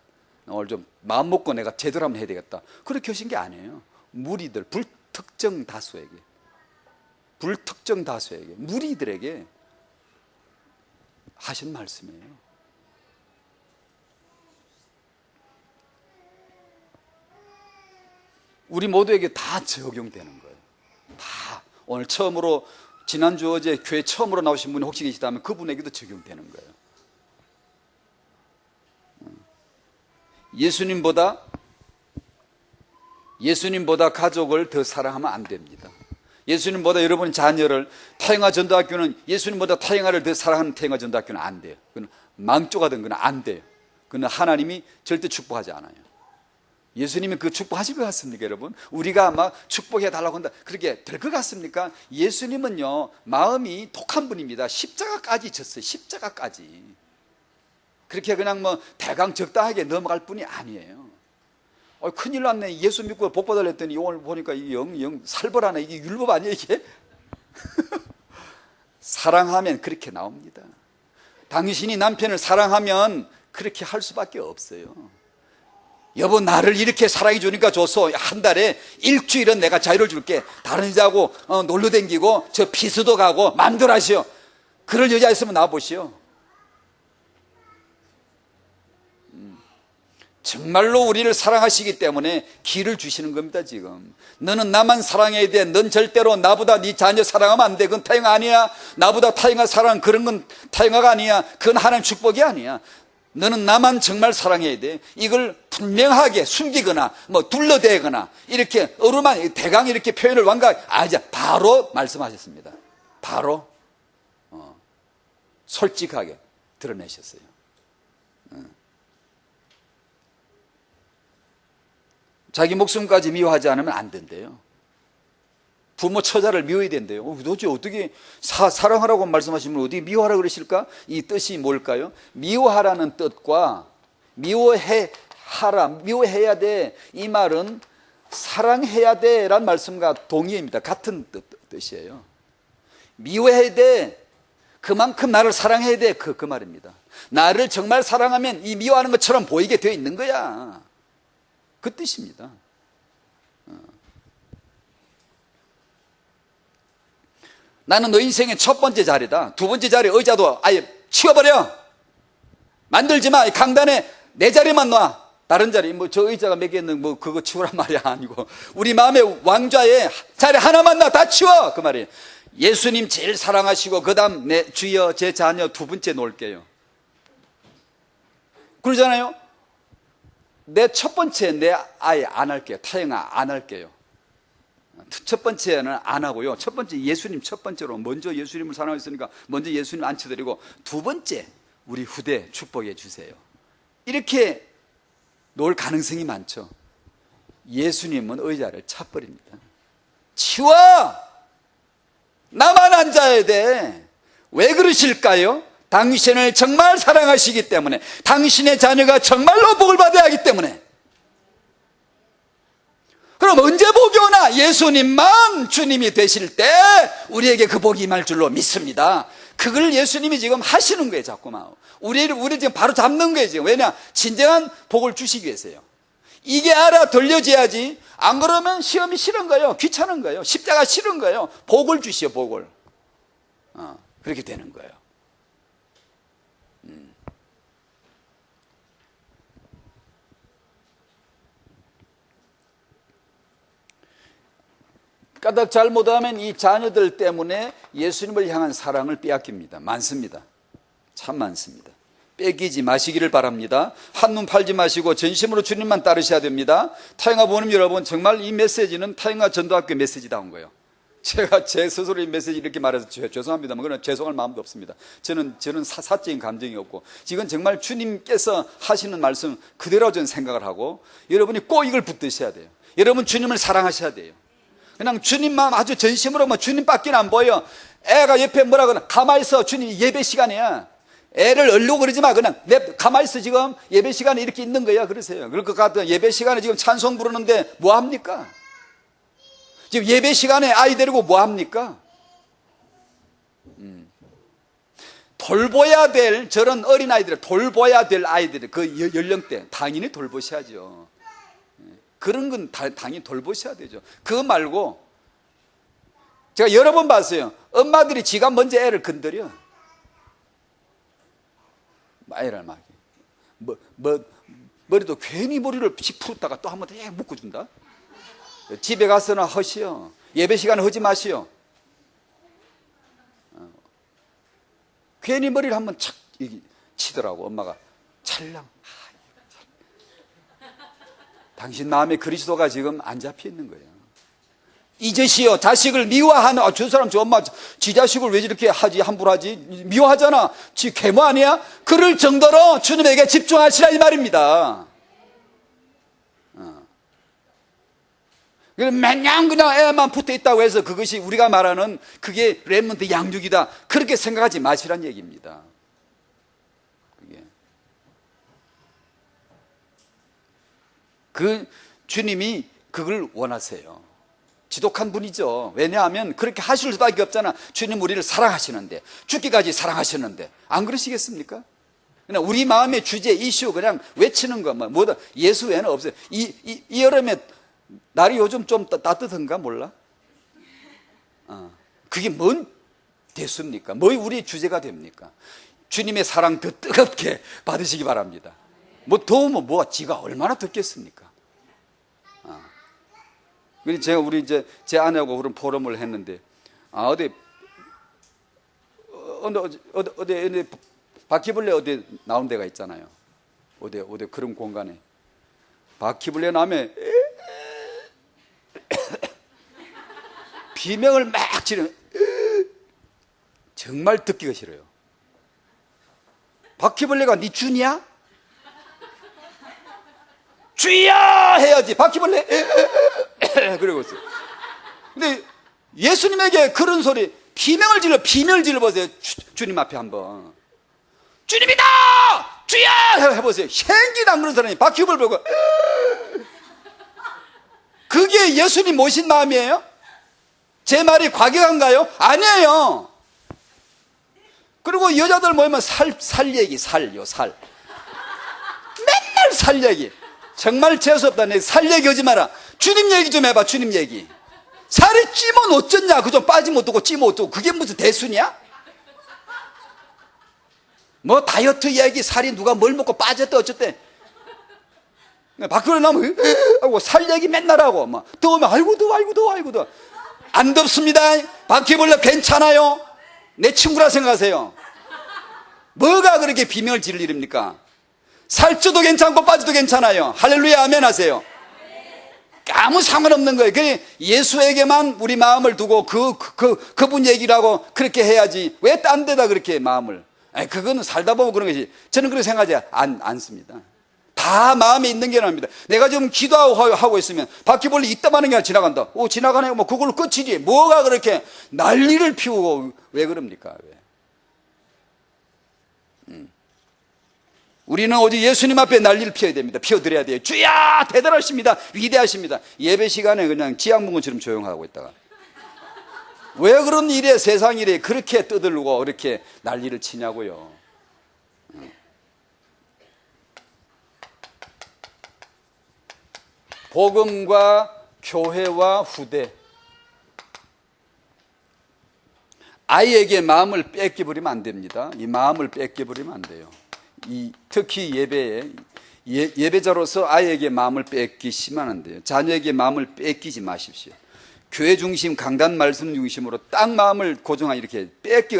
오늘 좀 마음 먹고 내가 제대로 한번 해야 되겠다. 그렇게 하신 게 아니에요. 무리들, 불특정 다수에게 무리들에게 하신 말씀이에요. 우리 모두에게 다 적용되는 거예요. 다. 오늘 처음으로 지난주 어제 교회 처음으로 나오신 분이 혹시 계시다면 그분에게도 적용되는 거예요. 예수님보다 가족을 더 사랑하면 안 됩니다. 예수님보다 여러분 자녀를, 타영아 전도학교는 예수님보다 타영아를 더 사랑하는 타영아 전도학교는 안 돼요. 그건 망조가 된 건 안 돼요. 그건 하나님이 절대 축복하지 않아요. 예수님이 그 축복하실 것 같습니까, 여러분? 우리가 막 축복해 달라고 한다. 그렇게 될 것 같습니까? 예수님은요, 마음이 독한 분입니다. 십자가까지 졌어요. 십자가까지. 그렇게 그냥 대강 적당하게 넘어갈 분이 아니에요. 큰일 났네. 예수 믿고 복 받으려 했더니 오늘 보니까 이게 영 살벌하네. 이게 율법 아니에요, 이게? 사랑하면 그렇게 나옵니다. 당신이 남편을 사랑하면 그렇게 할 수밖에 없어요. 여보, 나를 이렇게 사랑해 주니까 좋소. 한 달에 일주일은 내가 자유를 줄게. 다른 여자하고 놀러 댕기고 저 피서도 가고 마음대로 하시오. 그럴 여자 있으면 나와보시오. 정말로 우리를 사랑하시기 때문에 길을 주시는 겁니다. 지금 너는 나만 사랑해야 돼. 넌 절대로 나보다 네 자녀 사랑하면 안 돼. 그건 타영아 아니야. 나보다 타영아 사랑, 그런 건 타영아가 아니야. 그건 하나님 축복이 아니야. 너는 나만 정말 사랑해야 돼. 이걸 분명하게 숨기거나 둘러대거나 이렇게 어루만 대강 이렇게 표현을 바로 말씀하셨습니다. 바로 솔직하게 드러내셨어요. 자기 목숨까지 미워하지 않으면 안 된대요. 부모 처자를 미워해야 된대요. 도대체 어떻게 사랑하라고 말씀하시면 어떻게 미워하라 그러실까? 이 뜻이 뭘까요? 미워하라는 뜻과 미워해야 돼, 이 말은 사랑해야 돼 라는 말씀과 동의입니다. 같은 뜻이에요. 미워해야 돼, 그만큼 나를 사랑해야 돼, 그 말입니다. 나를 정말 사랑하면 이 미워하는 것처럼 보이게 되어 있는 거야, 그 뜻입니다. 나는 너 인생의 첫 번째 자리다. 두 번째 자리 의자도 아예 치워버려. 만들지 마. 강단에 내 자리만 놔. 다른 자리, 저 의자가 몇 개 있는 그거 치우란 말이 아니고, 우리 마음의 왕좌에 자리 하나만 놔. 다 치워. 그 말이에요. 예수님 제일 사랑하시고, 그 다음 내 주여, 제 자녀 두 번째 놓을게요. 그러잖아요. 내 첫 번째 내 아예 안 할게요. 타영아, 안 할게요. 첫 번째는 안 하고요. 첫 번째 예수님 첫 번째로 먼저 예수님을 사랑했으니까 먼저 예수님 앉혀드리고, 두 번째 우리 후대 축복해 주세요. 이렇게 놓을 가능성이 많죠. 예수님은 의자를 차버립니다. 치워! 나만 앉아야 돼. 왜 그러실까요? 당신을 정말 사랑하시기 때문에, 당신의 자녀가 정말로 복을 받아야 하기 때문에. 그럼 언제 복이 오나? 예수님만 주님이 되실 때 우리에게 그 복이 임할 줄로 믿습니다. 그걸 예수님이 지금 하시는 거예요, 자꾸만. 우리 지금 바로 잡는 거예요, 지금. 왜냐? 진정한 복을 주시기 위해서요. 이게 알아 들려져야지. 안 그러면 시험이 싫은 거예요. 귀찮은 거예요. 십자가 싫은 거예요. 복을 주시오, 복을. 그렇게 되는 거예요. 까닭 잘못하면 이 자녀들 때문에 예수님을 향한 사랑을 빼앗깁니다. 많습니다. 참 많습니다. 뺏기지 마시기를 바랍니다. 한눈 팔지 마시고 전심으로 주님만 따르셔야 됩니다. 타영아 부모님 여러분, 정말 이 메시지는 타영아 전도학교 메시지다운 거예요. 제가 제 스스로 이 메시지 이렇게 말해서 죄송합니다만, 그건 죄송할 마음도 없습니다. 저는 사적인 감정이 없고, 지금 정말 주님께서 하시는 말씀 그대로 저는 생각을 하고, 여러분이 꼭 이걸 붙드셔야 돼요. 여러분 주님을 사랑하셔야 돼요. 그냥 주님만 아주 전심으로, 주님밖에 안 보여. 애가 옆에 뭐라 그러나, 가만히 있어. 주님 예배 시간이야. 애를 얼르고 그러지 마. 그냥 가만히 있어. 지금 예배 시간에 이렇게 있는 거야. 그러세요. 그럴 것 같아. 예배 시간에 지금 찬송 부르는데 뭐 합니까? 지금 예배 시간에 아이 데리고 뭐 합니까? 돌봐야 될 저런 어린아이들, 돌봐야 될 아이들, 그 연령대 당연히 돌보셔야죠. 그런 건 당연히 돌보셔야 되죠. 그거 말고, 제가 여러 번 봤어요. 엄마들이 지가 먼저 애를 건드려. 애를 막 머리도 괜히 머리를 풀었다가 또 한 번 더 묶어준다. 집에 가서나 하시오. 예배 시간에 하지 마시오. 괜히 머리를 한번 착 치더라고. 엄마가 찰랑. 당신 마음에 그리스도가 지금 안 잡혀 있는 거예요. 잊으시오. 자식을 미워하는, 저 사람 저 엄마 지 자식을 왜 이렇게 하지, 함부로 하지, 미워하잖아, 지 계모 아니야? 그럴 정도로 주님에게 집중하시라 이 말입니다. 맨날 그냥 애만 붙어 있다고 해서 그것이 우리가 말하는 그게 렘넌트 양육이다, 그렇게 생각하지 마시란 얘기입니다. 그 주님이 그걸 원하세요. 지독한 분이죠. 왜냐하면 그렇게 하실 수밖에 없잖아. 주님 우리를 사랑하시는데, 죽기까지 사랑하시는데 안 그러시겠습니까? 그냥 우리 마음의 주제, 이슈 그냥 외치는 거, 뭐다, 예수 외에는 없어요. 이 여름에 날이 요즘 좀 따뜻한가 몰라? 그게 뭔 대수입니까? 뭐 우리의 주제가 됩니까? 주님의 사랑 더 뜨겁게 받으시기 바랍니다. 뭐 더우면 뭐가 지가 얼마나 덥겠습니까? 그래서 제가 우리 이제 제 아내하고 그런 포럼을 했는데, 어디 바퀴벌레 어디 나온 데가 있잖아요. 어디 그런 공간에 바퀴벌레 나면 비명을 막 지르면 정말 듣기가 싫어요. 바퀴벌레가 네 준이야? 주여 해야지. 바퀴벌레 그러고 있어요. 근데 예수님에게 그런 소리, 비명을 질러 보세요. 주님 앞에 한번. 주님이다! 주여! 해보세요. 행기도 안 그런 사람이 바퀴벌레 보고 그게 예수님 모신 마음이에요? 제 말이 과격한가요? 아니에요. 그리고 여자들 모이면 살 얘기, 살요, 살. 맨날 살 얘기. 정말 재수없다. 살 얘기 하지 마라. 주님 얘기 좀 해봐, 주님 얘기. 살이 찌면 어쩌냐? 그좀 빠지면 어떠고 찌면 어떠고. 그게 무슨 대수냐? 뭐 다이어트 얘기, 살이 누가 뭘 먹고 빠졌대 어쨌대. 밖으로 나면 하고 살 얘기 맨날 하고 막 더우면 아이고 더워. 안 덥습니다. 바퀴벌레 괜찮아요. 내 친구라 생각하세요. 뭐가 그렇게 비명을 지를 일입니까? 살쪄도 괜찮고 빠져도 괜찮아요. 할렐루야 아멘 하세요. 아무 상관없는 거예요. 그래 예수에게만 우리 마음을 두고 그분 얘기를 하고 그렇게 해야지. 왜 딴 데다 그렇게 마음을? 그거는 살다 보면 그런 것이. 저는 그렇게 생각하지 않습니다. 다 마음에 있는 게 납니다. 내가 지금 기도하고 있으면 바퀴벌레 있다 마는 게 지나간다. 지나가네. 뭐 그걸로 끝이지. 뭐가 그렇게 난리를 피우고 왜 그럽니까? 왜? 우리는 오직 예수님 앞에 난리를 피워야 됩니다. 피워드려야 돼요. 주야 대단하십니다. 위대하십니다. 예배 시간에 그냥 지양문구처럼 조용하고 있다가 왜 그런 일에 세상 일에 그렇게 떠들고 이렇게 난리를 치냐고요. 복음과 교회와 후대. 아이에게 마음을 뺏겨버리면 안 됩니다. 이 마음을 뺏겨버리면 안 돼요. 특히 예배자로서 아이에게 마음을 뺏기시면 안 돼요. 자녀에게 마음을 뺏기지 마십시오. 교회 중심, 강단 말씀 중심으로 딱 마음을 고정하게 이렇게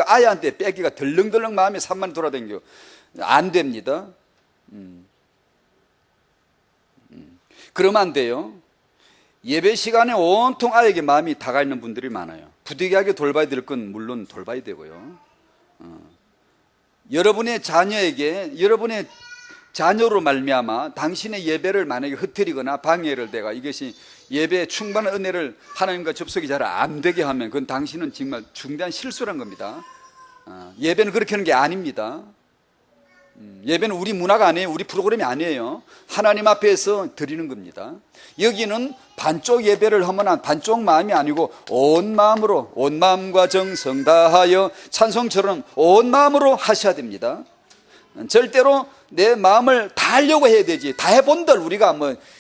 아이한테 뺏기가 덜렁덜렁 마음에 산만 돌아다니고 안 됩니다. 그러면 안 돼요. 예배 시간에 온통 아이에게 마음이 다가 있는 분들이 많아요. 부득이하게 돌봐야 될 건 물론 돌봐야 되고요. 여러분의 자녀로 말미암아 당신의 예배를 만약에 흐트리거나 방해를 대가 이것이 예배에 충만한 은혜를 하나님과 접속이 잘 안 되게 하면 그건 당신은 정말 중대한 실수란 겁니다. 예배는 그렇게 하는 게 아닙니다. 예배는 우리 문화가 아니에요. 우리 프로그램이 아니에요. 하나님 앞에서 드리는 겁니다. 여기는 반쪽 예배를 하면 반쪽 마음이 아니고 온 마음으로, 온 마음과 정성 다하여 찬송처럼 온 마음으로 하셔야 됩니다. 절대로 내 마음을 다 하려고 해야 되지. 다 해본들 우리가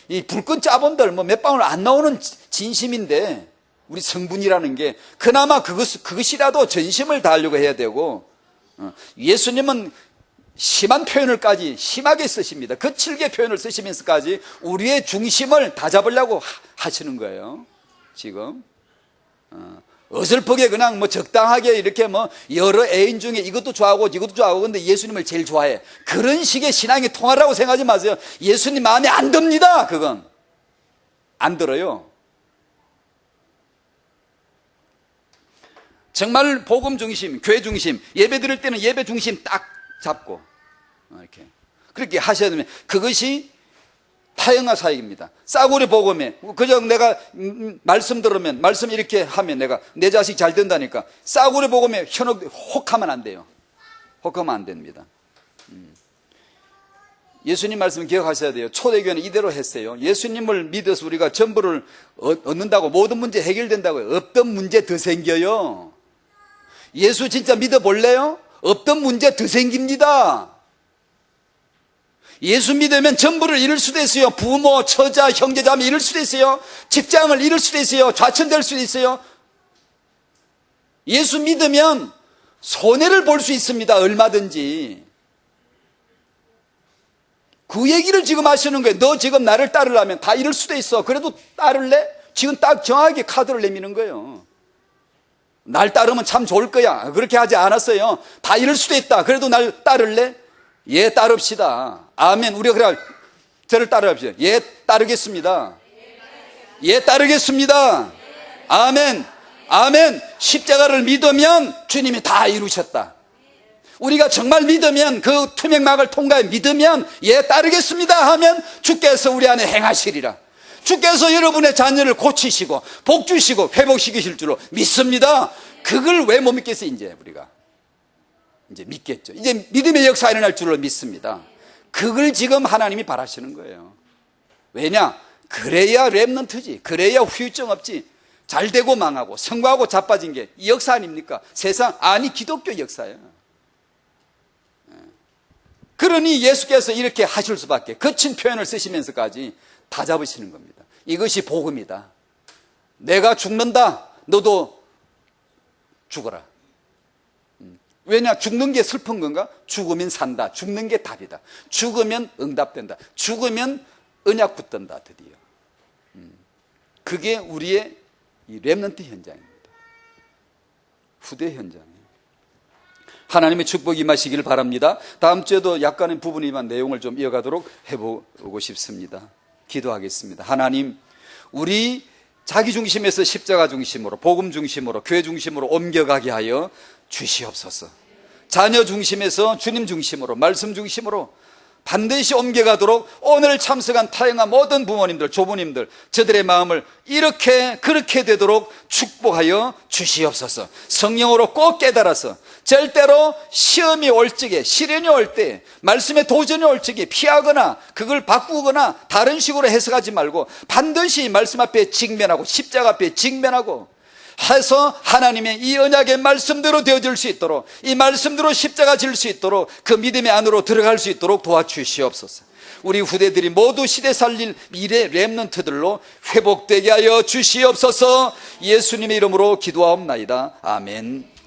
이 불끈 짜본들 몇 방울 안 나오는 진심인데 우리 성분이라는 게 그나마 그것이라도 전심을 다하려고 해야 되고, 예수님은 심한 표현을까지 심하게 쓰십니다. 거칠게 표현을 쓰시면서까지 우리의 중심을 다 잡으려고 하시는 거예요. 지금 어설프게 그냥 적당하게 이렇게 여러 애인 중에 이것도 좋아하고 근데 예수님을 제일 좋아해. 그런 식의 신앙이 통하라고 생각하지 마세요. 예수님 마음에 안 듭니다. 그건 안 들어요. 정말 복음 중심, 교회 중심, 예배 드릴 때는 예배 중심 딱 잡고 이렇게 그렇게 하셔야 되면 그것이 타영화 사역입니다. 싸구려 복음에 그저 내가 말씀 들으면 말씀 이렇게 하면 내가 내 자식 잘 된다니까 싸구려 복음에 혹하면 안 돼요. 혹하면 안 됩니다. 예수님 말씀 기억하셔야 돼요. 초대교회는 이대로 했어요. 예수님을 믿어서 우리가 전부를 얻는다고 모든 문제 해결된다고요. 없던 문제 더 생겨요. 예수 진짜 믿어볼래요? 없던 문제 더 생깁니다. 예수 믿으면 전부를 잃을 수도 있어요. 부모, 처자, 형제자매 잃을 수도 있어요. 직장을 잃을 수도 있어요. 좌천될 수도 있어요. 예수 믿으면 손해를 볼 수 있습니다. 얼마든지. 그 얘기를 지금 하시는 거예요. 너 지금 나를 따르려면 다 잃을 수도 있어. 그래도 따를래? 지금 딱 정확하게 카드를 내미는 거예요. 날 따르면 참 좋을 거야. 그렇게 하지 않았어요. 다 잃을 수도 있다. 그래도 날 따를래? 예, 따릅시다. 아멘. 우리가 그래 저를 따르십시오. 예, 따르겠습니다. 예, 따르겠습니다. 아멘. 아멘. 십자가를 믿으면 주님이 다 이루셨다. 우리가 정말 믿으면, 그 투명막을 통과해 믿으면, 예, 따르겠습니다 하면 주께서 우리 안에 행하시리라. 주께서 여러분의 자녀를 고치시고 복 주시고 회복시키실 줄로 믿습니다. 그걸 왜 못 믿겠어요? 이제 우리가 이제 믿겠죠. 이제 믿음의 역사가 일어날 줄로 믿습니다. 그걸 지금 하나님이 바라시는 거예요. 왜냐? 그래야 렘넌트지, 그래야 후유증 없지. 잘 되고 망하고 성공하고 자빠진 게 이 역사 아닙니까? 세상, 아니 기독교 역사예요. 그러니 예수께서 이렇게 하실 수밖에, 거친 표현을 쓰시면서까지 다 잡으시는 겁니다. 이것이 복음이다. 내가 죽는다, 너도 죽어라. 왜냐? 죽는 게 슬픈 건가? 죽으면 산다. 죽는 게 답이다. 죽으면 응답된다. 죽으면 언약 붙든다. 드디어. 그게 우리의 이 렘넌트 현장입니다. 후대 현장이에요. 하나님의 축복이 임하시기를 바랍니다. 다음 주에도 약간의 부분이지만 내용을 좀 이어가도록 해보고 싶습니다. 기도하겠습니다. 하나님, 우리 자기 중심에서 십자가 중심으로, 복음 중심으로, 교회 중심으로 옮겨가게 하여 주시옵소서. 자녀 중심에서 주님 중심으로, 말씀 중심으로 반드시 옮겨가도록 오늘 참석한 타영한 모든 부모님들, 조부님들, 저들의 마음을 이렇게 그렇게 되도록 축복하여 주시옵소서. 성령으로 꼭 깨달아서 절대로 시험이 올 적에, 시련이 올 때, 말씀의 도전이 올 적에 피하거나 그걸 바꾸거나 다른 식으로 해석하지 말고 반드시 말씀 앞에 직면하고 십자가 앞에 직면하고 해서 하나님의 이 언약의 말씀대로 되어질 수 있도록, 이 말씀대로 십자가 질 수 있도록, 그 믿음의 안으로 들어갈 수 있도록 도와주시옵소서. 우리 후대들이 모두 시대 살릴 미래 렘넌트들로 회복되게 하여 주시옵소서. 예수님의 이름으로 기도하옵나이다. 아멘.